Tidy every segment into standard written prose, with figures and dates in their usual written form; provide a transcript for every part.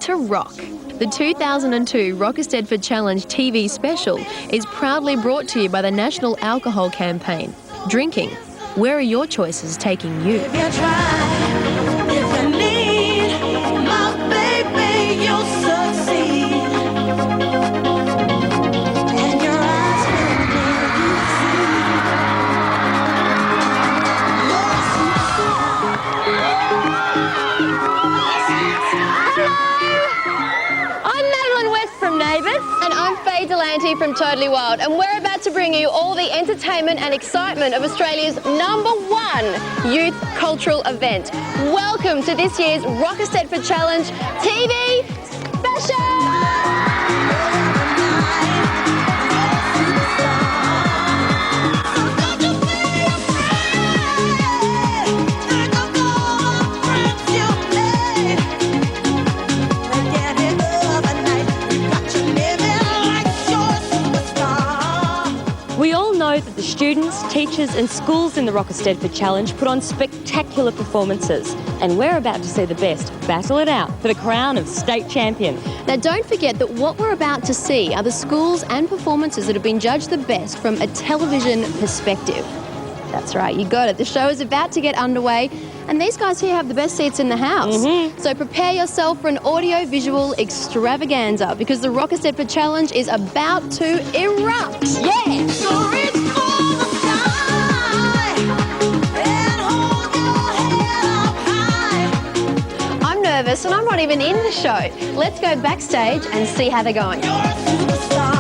To rock. The 2002 Eisteddfod Challenge TV special is proudly brought to you by the National Alcohol Campaign. Drinking. Where are your choices taking you? If you try, if you need, my baby, you'll succeed. And your eyes will make you see. I'm Madeline West from Neighbours. And I'm Faye Delanty from Totally Wild. And we're about to bring you all the entertainment and excitement of Australia's #1 youth cultural event. Welcome to this year's Eisteddfod Challenge TV special! We all know that the students, teachers and schools in the Eisteddfod Challenge put on spectacular performances, and we're about to see the best battle it out for the crown of state champion. Now don't forget that what we're about to see are the schools and performances that have been judged the best from a television perspective. That's right, you got it. The show is about to get underway and these guys here have the best seats in the house. So prepare yourself for an audio-visual extravaganza because the Eisteddfod Challenge is about to erupt. Yeah! So reach for the sky and hold your head up high. I'm nervous and I'm not even in the show. Let's go backstage and see how they're going. You're a superstar.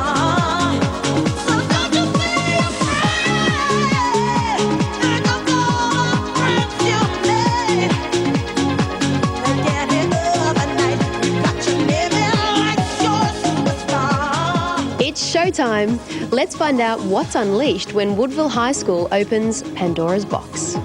So don't you be afraid. Think of all the friends you made. They get it overnight. You got you living like you're a superstar. It's showtime. Let's find out what's unleashed when Woodville High School opens Pandora's box.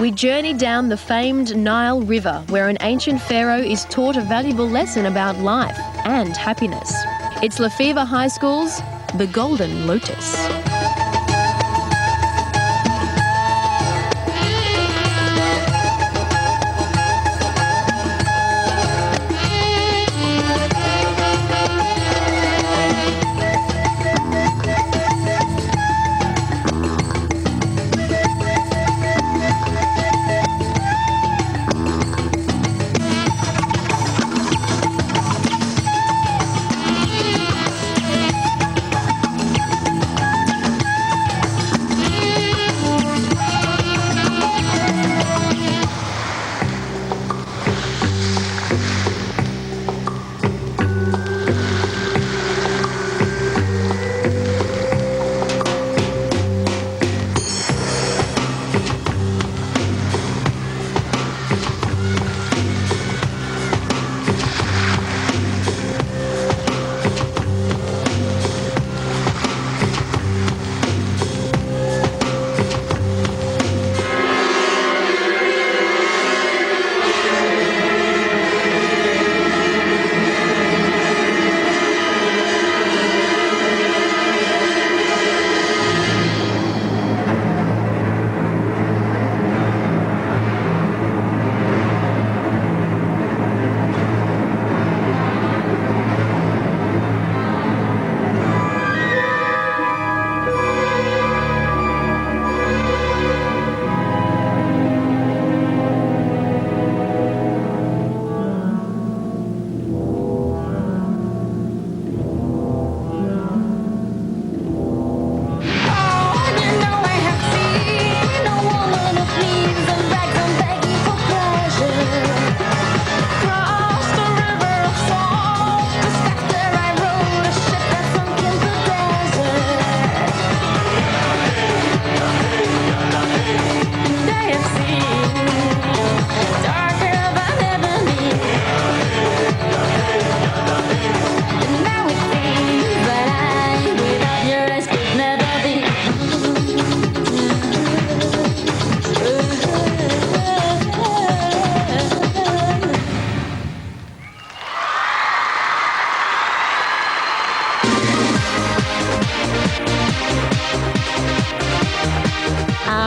We journey down the famed Nile River, where an ancient pharaoh is taught a valuable lesson about life and happiness. It's Lefevre High School's The Golden Lotus.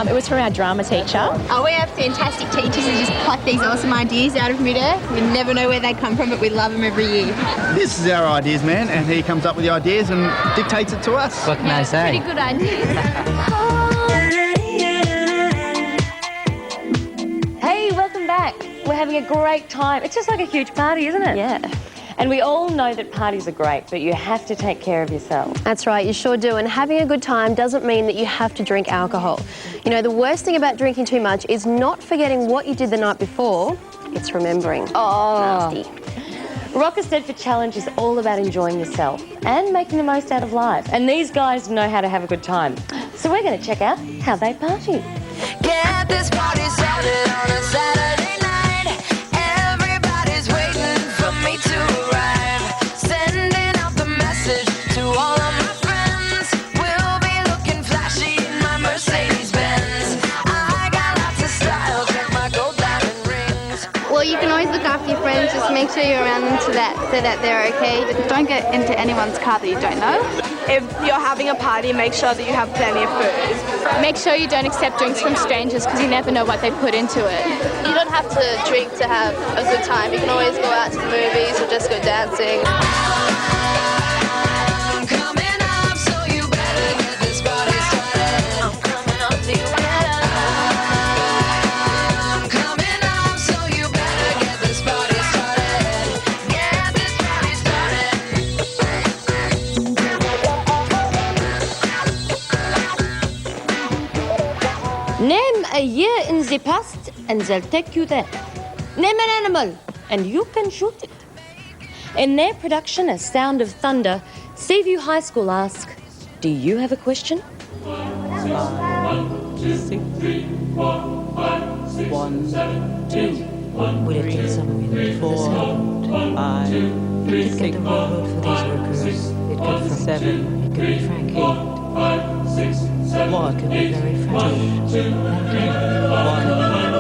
It was from our drama teacher. Oh, we have fantastic teachers who just pluck these awesome ideas out of midair. We never know where they come from, but we love them every year. This is our ideas man, and he comes up with the ideas and dictates it to us. What can I say? Pretty good ideas. Hey, welcome back. We're having a great time. It's just like a huge party, isn't it? Yeah. And we all know that parties are great, but you have to take care of yourself. That's right, you sure do. And having a good time doesn't mean that you have to drink alcohol. You know, the worst thing about drinking too much is not forgetting what you did the night before, it's remembering. Oh. Nasty. Rock Eisteddfod Challenge is all about enjoying yourself and making the most out of life. And these guys know how to have a good time. So we're going to check out how they party. Get this party started on a Saturday night. Everybody's waiting for me to arrive. Sending out the message to all of my friends. We'll be looking flashy in my Mercedes Benz. I got lots of style, check my gold diamond rings. Well, you can always look after your friends. Just make sure you're around them so that they're okay. Don't get into anyone's car that you don't know. If you're having a party, make sure that you have plenty of food. Make sure you don't accept drinks from strangers because you never know what they put into it. You don't have to drink to have a good time. You can always go out to the movies or just go dancing. I'm coming up, so you better get this party started. I'm coming up, so you better. I'm coming up, so you better get this party started. Get this party started. Name a year in the past and they'll take you there. Name an animal and you can shoot it. In their production, A Sound of Thunder, Seaview High School ask, do you have a question? 1, 2, 3, 4, 5, 6, 7, 8, Would it get somewhere in the sound? 5, It could get the railroad for these workers. It could Frank. 7, It could be Frank. 5, 6, 7, It could be very Frank. 2, 1.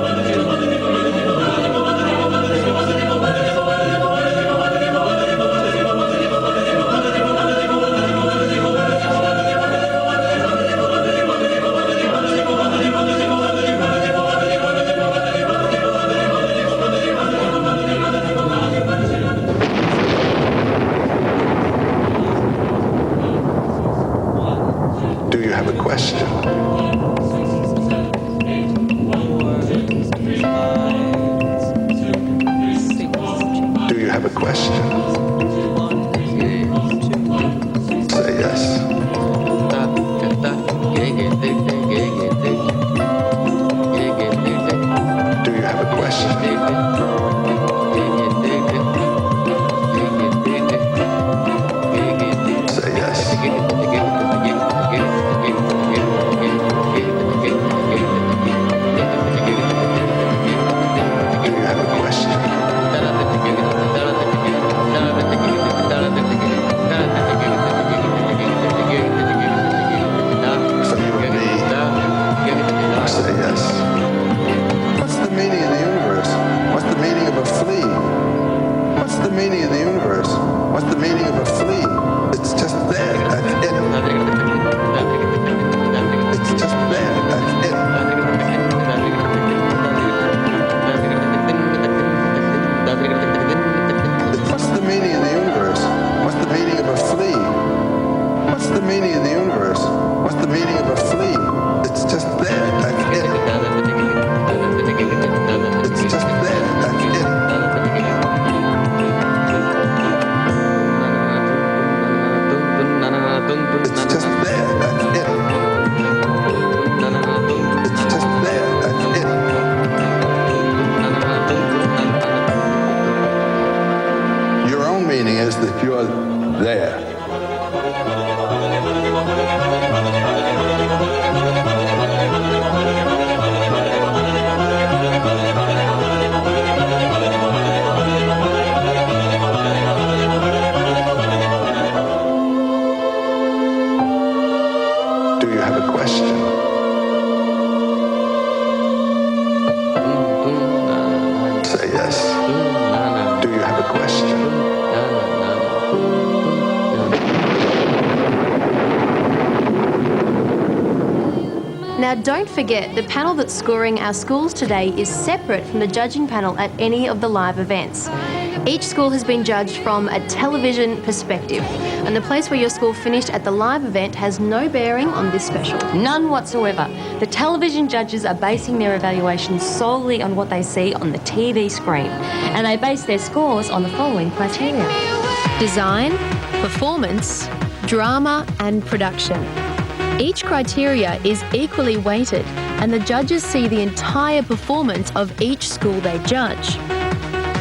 there. Do you have a question? Say yes. Do you have a question? Now, don't forget, the panel that's scoring our schools today is separate from the judging panel at any of the live events. Each school has been judged from a television perspective, and the place where your school finished at the live event has no bearing on this special. None whatsoever. The television judges are basing their evaluations solely on what they see on the TV screen, and they base their scores on the following criteria: Design, performance, drama, and production. Each criteria is equally weighted, and the judges see the entire performance of each school they judge.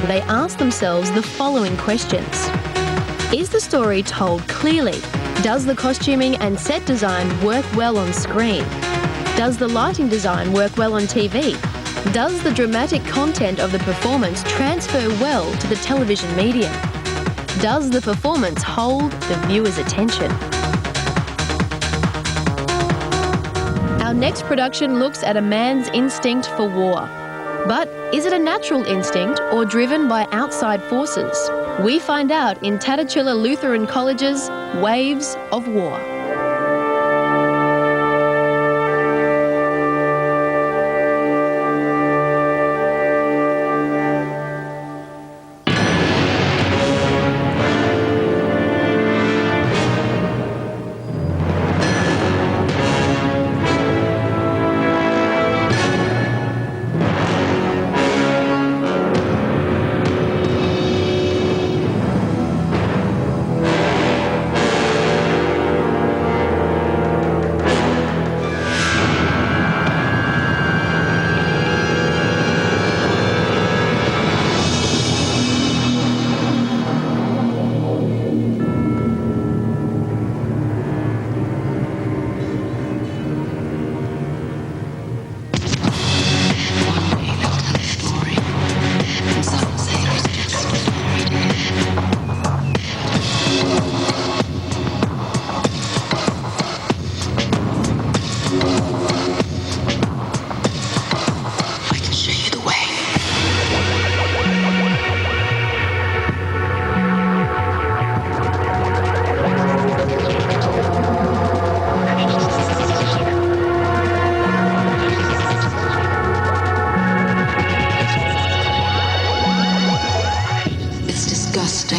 They ask themselves the following questions. Is the story told clearly? Does the costuming and set design work well on screen? Does the lighting design work well on TV? Does the dramatic content of the performance transfer well to the television medium? Does the performance hold the viewer's attention? Our next production looks at a man's instinct for war. But is it a natural instinct or driven by outside forces? We find out in Tatachilla Lutheran College's Waves of War.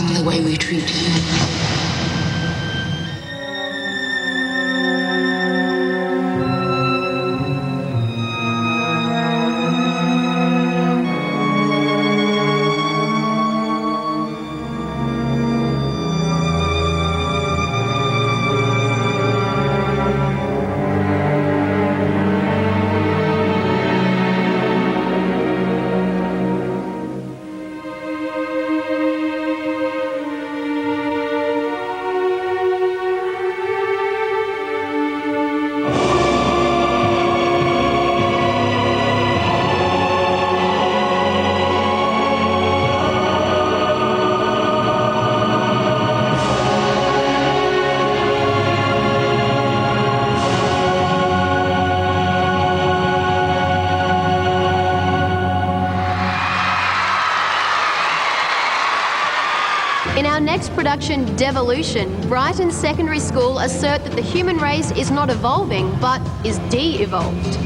The way we treat you. In our next production, Devolution, Brighton Secondary School assert that the human race is not evolving, but is de-evolved.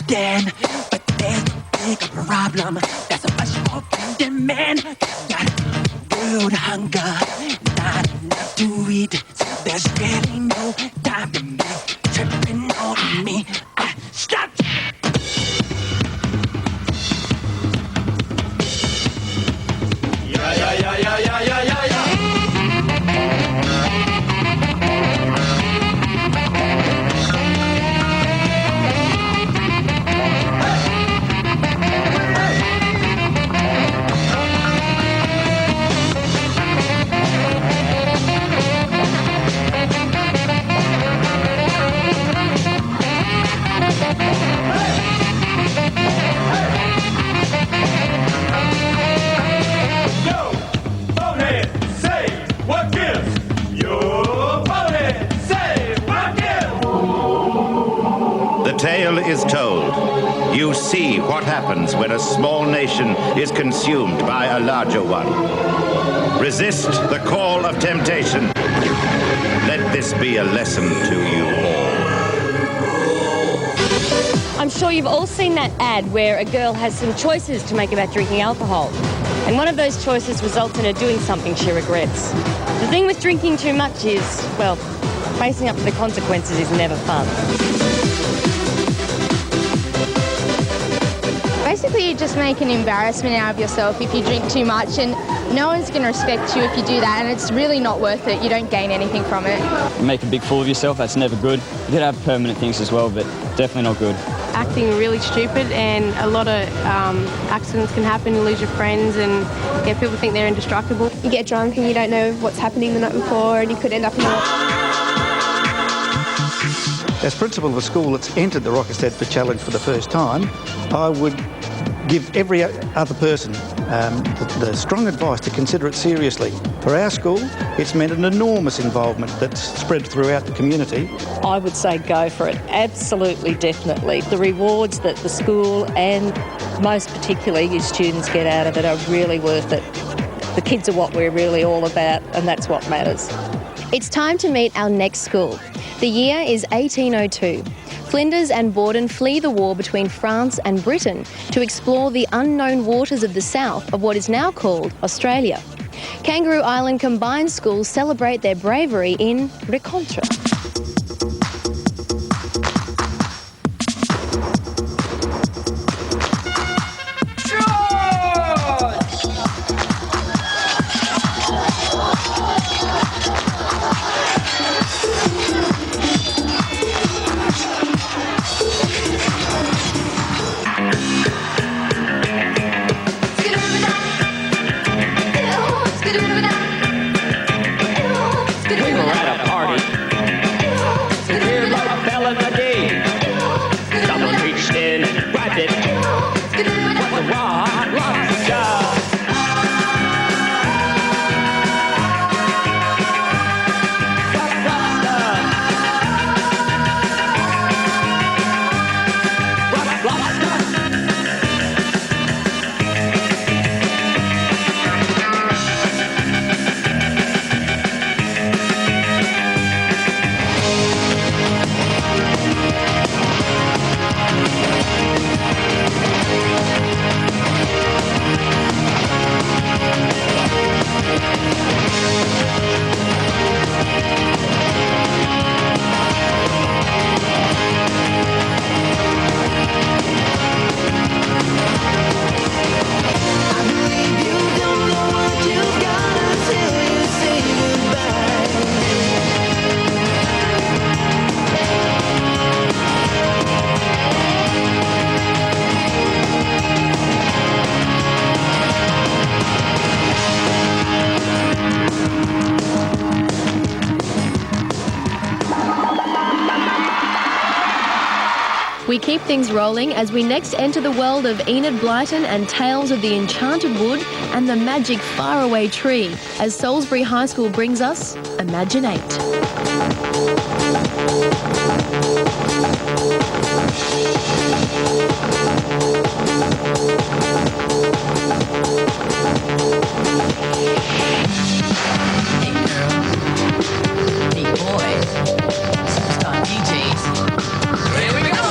understand, but there's a bigger problem. There's a much more demand. Got world hunger, not enough to eat. So there's really no time to be tripping on me. Stop! The tale is told. You see what happens when a small nation is consumed by a larger one. Resist the call of temptation. Let this be a lesson to you all. I'm sure you've all seen that ad where a girl has some choices to make about drinking alcohol. And one of those choices results in her doing something she regrets. The thing with drinking too much is, well, facing up to the consequences is never fun. Basically, you just make an embarrassment out of yourself if you drink too much, and no one's going to respect you if you do that, and it's really not worth it. You don't gain anything from it. You make a big fool of yourself, that's never good. You could have permanent things as well, but definitely not good. Acting really stupid, and a lot of accidents can happen. You lose your friends, and yeah, people think they're indestructible. You get drunk and you don't know what's happening the night before, and you could end up in a... As principal of a school that's entered the Eisteddfod Challenge for the first time, I would give every other person the strong advice to consider it seriously. For our school, it's meant an enormous involvement that's spread throughout the community. I would say go for it, absolutely, definitely. The rewards that the school and most particularly your students get out of it are really worth it. The kids are what we're really all about, and that's what matters. It's time to meet our next school. The year is 1802. Flinders and Borden flee the war between France and Britain to explore the unknown waters of the south of what is now called Australia. Kangaroo Island Combined Schools celebrate their bravery in Rencontre. We keep things rolling as we next enter the world of Enid Blyton and tales of the enchanted wood and the magic faraway tree as Salisbury High School brings us Imaginate. Boys, superstar DJs. Here we go!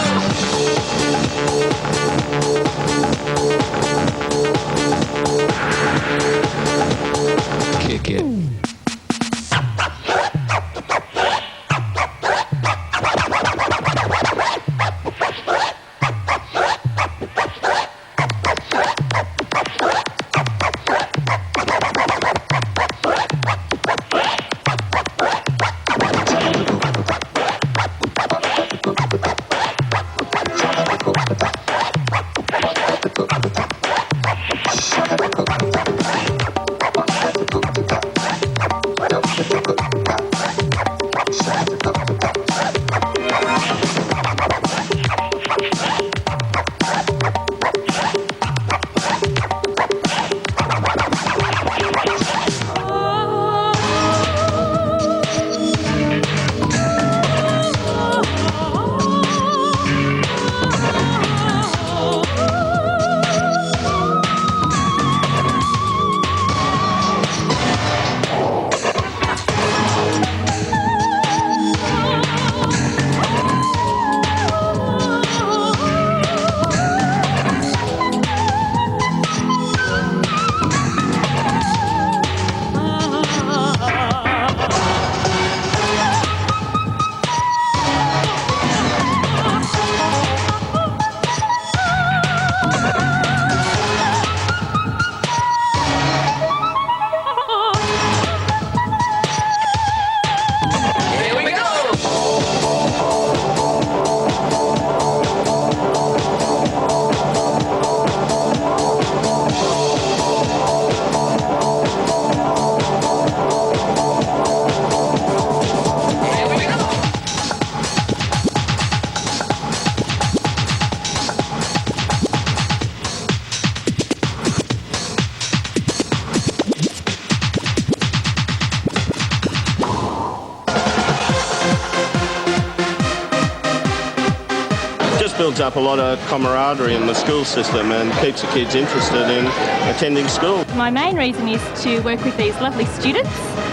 just builds up a lot of camaraderie in the school system and keeps the kids interested in attending school. My main reason is to work with these lovely students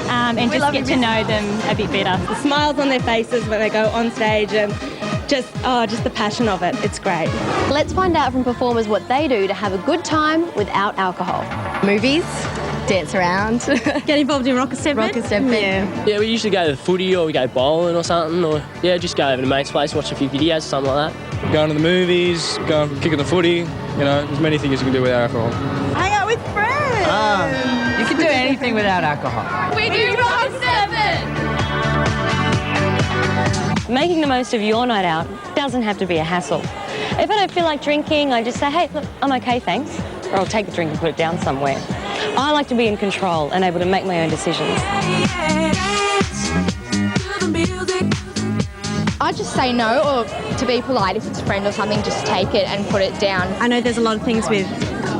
and just get to know them a bit better. The smiles on their faces when they go on stage and just the passion of it. It's great. Let's find out from performers what they do to have a good time without alcohol. Movies, dance around, Get involved in rock stepping. Yeah, we usually go to the footy or we go bowling or something, or yeah, just go over to mate's place, watch a few videos or something like that. Going to the movies, going kicking the footy, you know, there's many things you can do without alcohol. Hang out with friends. You can do anything without alcohol. We do rock stepping! Making the most of your night out doesn't have to be a hassle. If I don't feel like drinking, I just say, hey, look, I'm okay, thanks. Or I'll take the drink and put it down somewhere. I like to be in control and able to make my own decisions. I just say no, or to be polite, if it's a friend or something, just take it and put it down. I know there's a lot of things with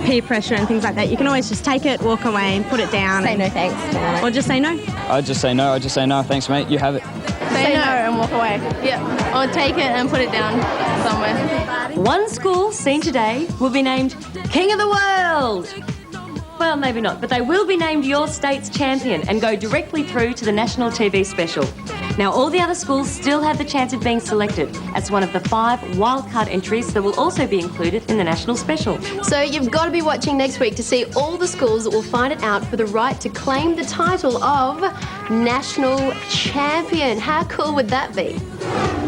peer pressure and things like that. You can always just take it, walk away and put it down. Say no thanks. Or just say no. I'd just say no, thanks mate, you have it. Say no and walk away. Yeah, or take it and put it down somewhere. One school seen today will be named King of the World. Well, maybe not, but they will be named your state's champion and go directly through to the national TV special. Now, all the other schools still have the chance of being selected as one of the 5 wildcard entries that will also be included in the national special. So you've got to be watching next week to see all the schools that will fight it out for the right to claim the title of National Champion. How cool would that be?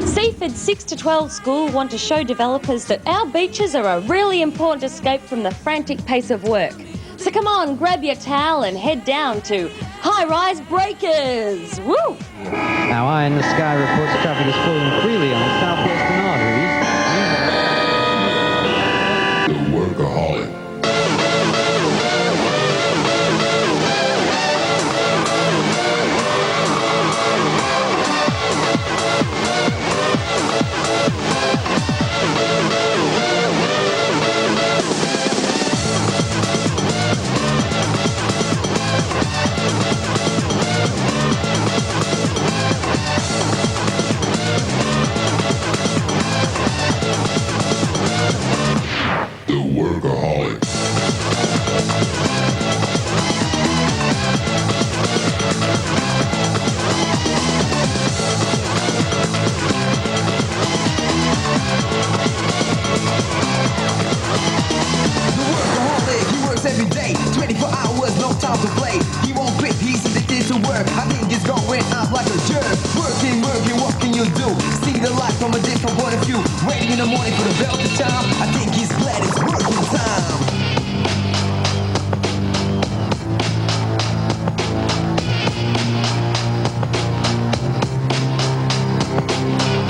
Seaford's 6 to 12 school want to show developers that our beaches are a really important escape from the frantic pace of work. So come on, grab your towel and head down to High-Rise Breakers. Woo! Our Eye in the Sky reports traffic is flowing freely on the southwestern arteries. The workaholic.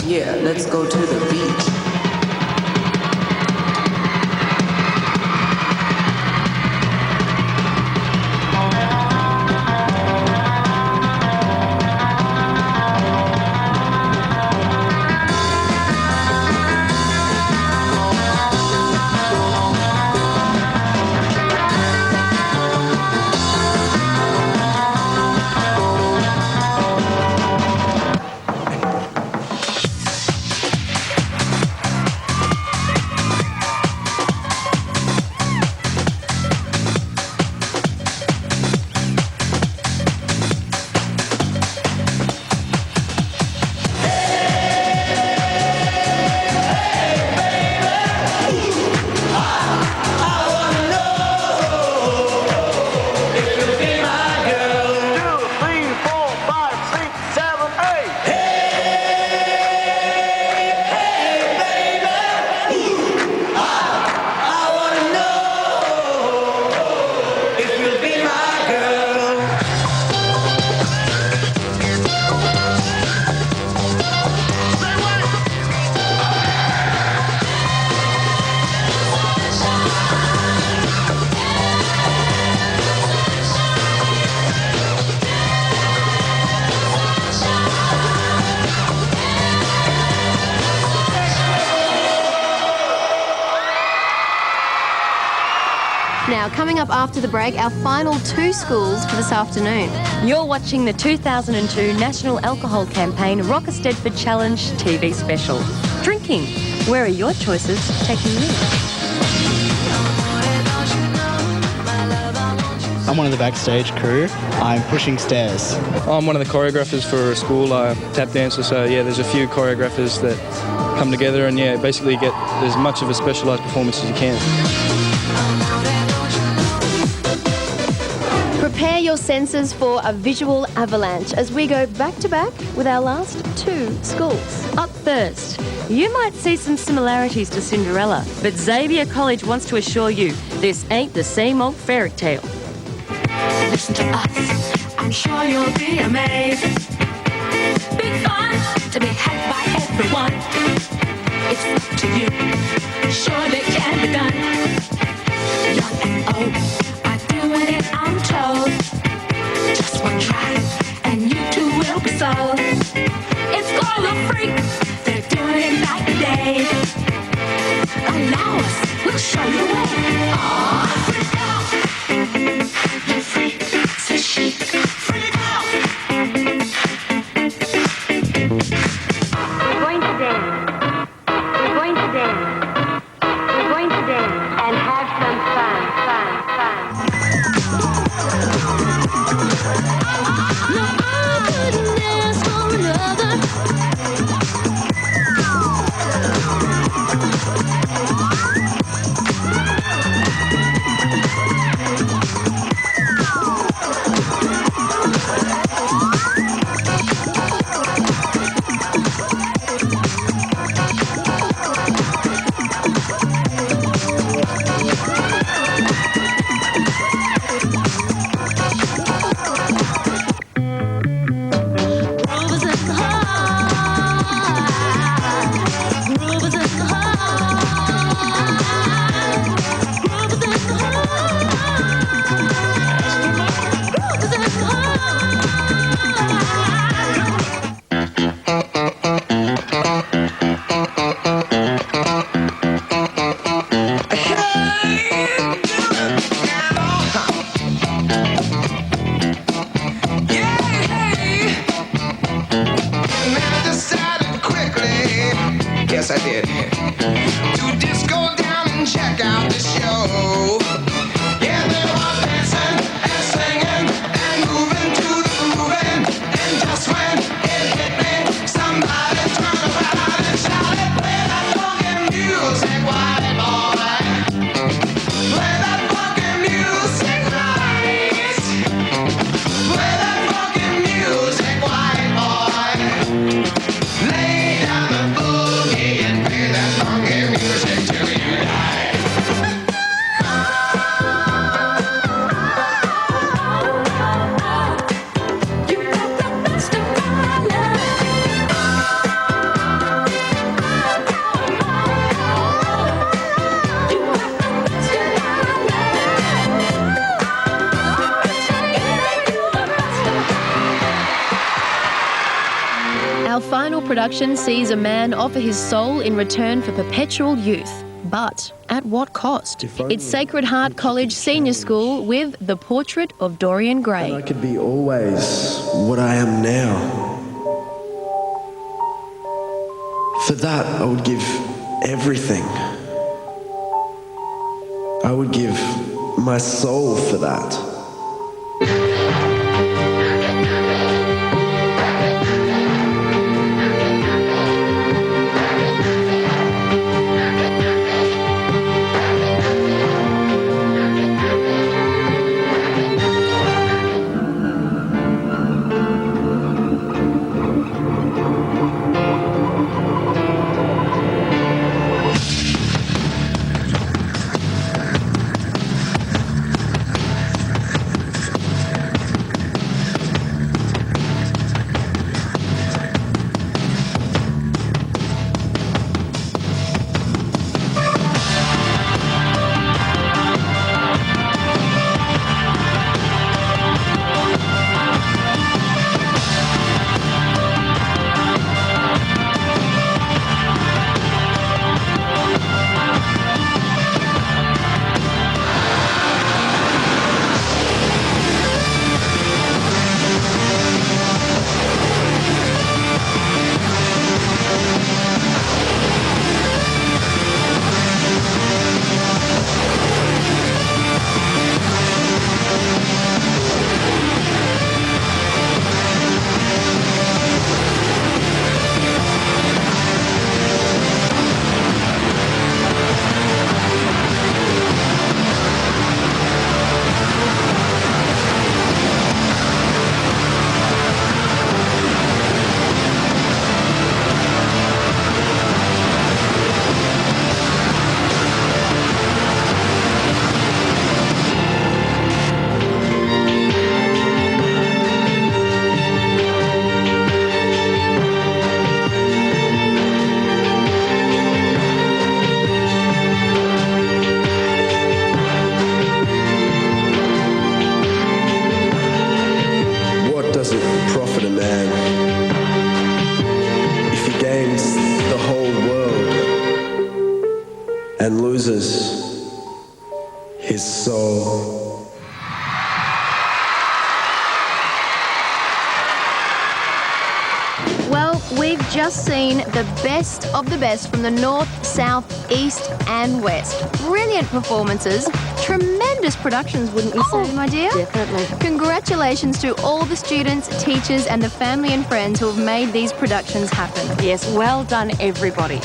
Yeah, let's go to the beach. Now, coming up after the break, our final 2 schools for this afternoon. You're watching the 2002 National Alcohol Campaign Eisteddfod Challenge TV special. Drinking Where are your choices taking you? I'm one of the backstage crew. I'm pushing stairs. I'm one of the choreographers for a school tap dancer, so yeah, there's a few choreographers that come together and yeah, basically get as much of a specialised performance as you can. Prepare your senses for a visual avalanche as we go back to back with our last two schools. Up first, you might see some similarities to Cinderella, but Xavier College wants to assure you this ain't the same old fairy tale. Listen to us, I'm sure you'll be amazed. Big fun to be had by everyone. It's up to you, surely can be done. Young and old are doing it, I'm told. Just one try, and you too will be sold. It's called a freak, they're doing it night and day. Allow us, we'll show you a way. Aww, freak out. Freak, so chic, freak out. We're going to dance. We're going to dance. We're going to dance and have some fun. No, I couldn't dance for another. Yes, I did. To disco down and check out the show. Yeah, they were dancing and singing and moving to the grooving. And just when it hit me, somebody turned around and shouted, "Play that funky music, white boy. Play that funky music, right. Play that funky music, white boy. Lay down the boogie and play that funky music till you die." Our final production sees a man offer his soul in return for perpetual youth. But at what cost? It's Sacred Heart College Senior School with The Portrait of Dorian Gray. I could be always what I am now. For that, I would give everything. I would give my soul for that. and loses his soul. Well, we've just seen the best of the best from the north, south, east and west. Brilliant performances, tremendous productions, wouldn't you say, my dear? Definitely. Congratulations to all the students, teachers and the family and friends who have made these productions happen. Yes, well done, everybody.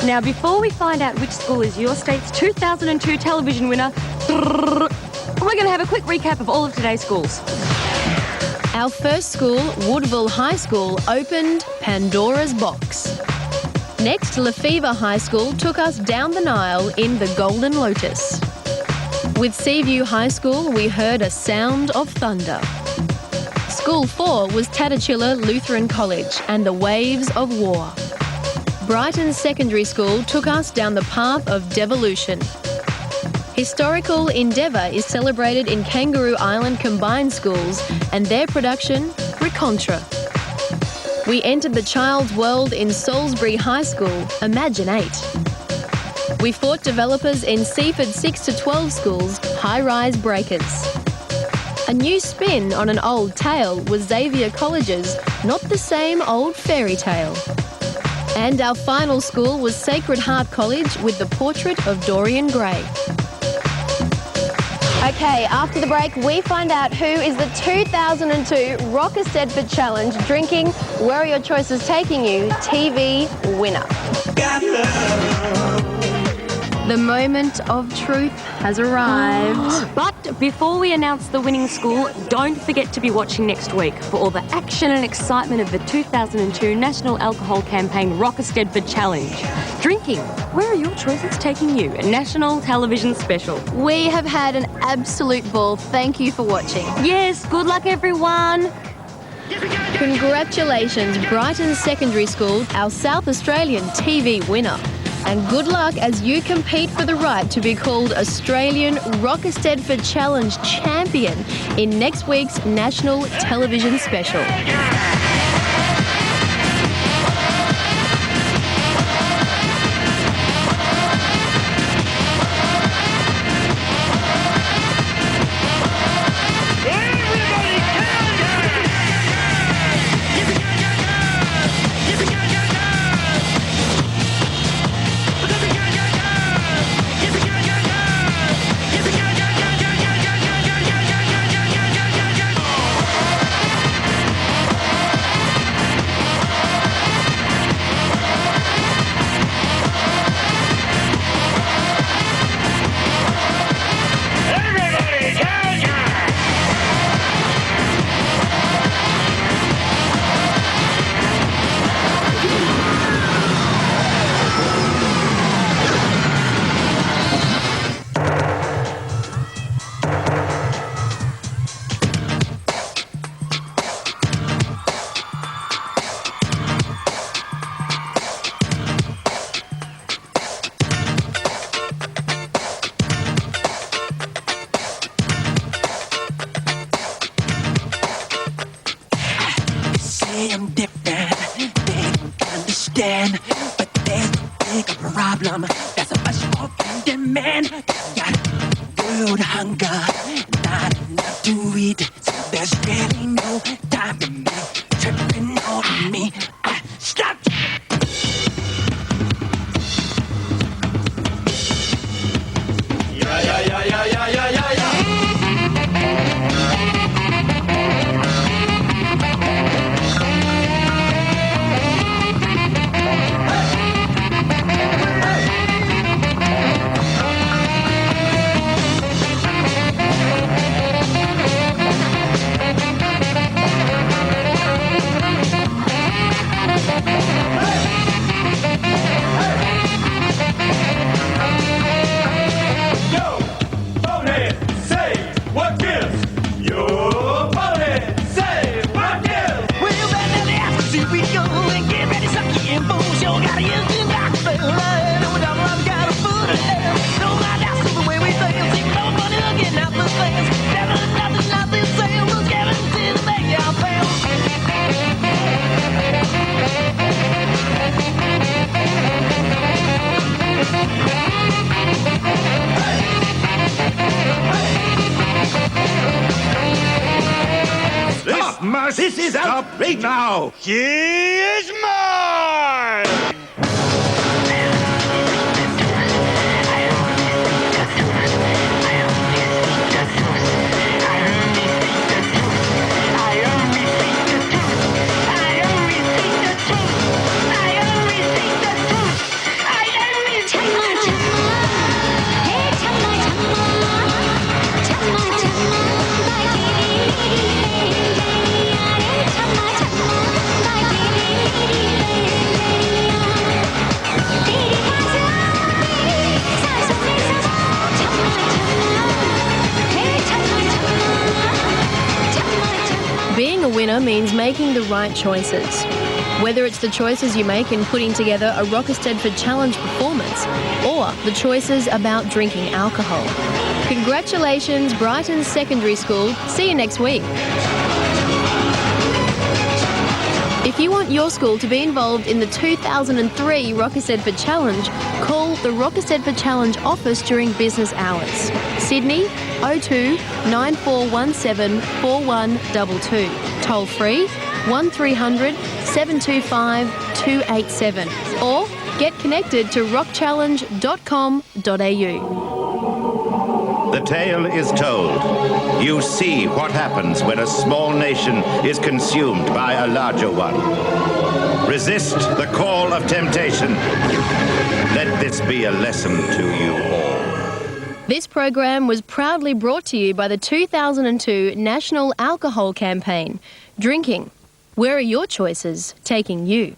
Now, before we find out which school is your state's 2002 television winner, we're going to have a quick recap of all of today's schools. Our first school, Woodville High School, opened Pandora's box. Next, Lefevre High School took us down the Nile in the Golden Lotus. With Seaview High School, we heard a sound of thunder. School 4 was Tatachilla Lutheran College and the waves of war. Brighton Secondary School took us down the path of devolution. Historical endeavour is celebrated in Kangaroo Island Combined Schools and their production, Recontra. We entered the child's world in Salisbury High School, Imagine 8. We fought developers in Seaford 6 to 12 schools, High Rise Breakers. A new spin on an old tale was Xavier College's Not the Same Old Fairy Tale. And our final school was Sacred Heart College with the portrait of Dorian Gray. Okay, after the break, we find out who is the 2002 Rock Eisteddfod Challenge Drinking Where Are Your Choices Taking You TV winner. The moment of truth has arrived. But before we announce the winning school, don't forget to be watching next week for all the action and excitement of the 2002 National Alcohol Campaign Rock Eisteddfod Challenge. Drinking, where are your choices taking you? A national television special. We have had an absolute ball. Thank you for watching. Yes, good luck everyone. Congratulations, Brighton Secondary School, our South Australian TV winner. And good luck as you compete for the right to be called Australian Rock Eisteddfod Challenge Champion in next week's National Television Special. I'm different, they don't understand. But there's a bigger problem, that's a much more in demand. Got world hunger, not enough to eat. So there's really no time to be tripping on me. Stop! She's out now! She is mine! Being a winner means making the right choices. Whether it's the choices you make in putting together a Rock Eisteddfod Challenge performance or the choices about drinking alcohol. Congratulations, Brighton Secondary School. See you next week. If you want your school to be involved in the 2003 Rock Eisteddfod Challenge, call the Rock Eisteddfod Challenge office during business hours. Sydney 02 9417 4122. Toll free 1300 725 287. Or get connected to rockchallenge.com.au. The tale is told. You see what happens when a small nation is consumed by a larger one. Resist the call of temptation. Let this be a lesson to you all. This program was proudly brought to you by the 2002 National Alcohol Campaign. Drinking. Where are your choices taking you?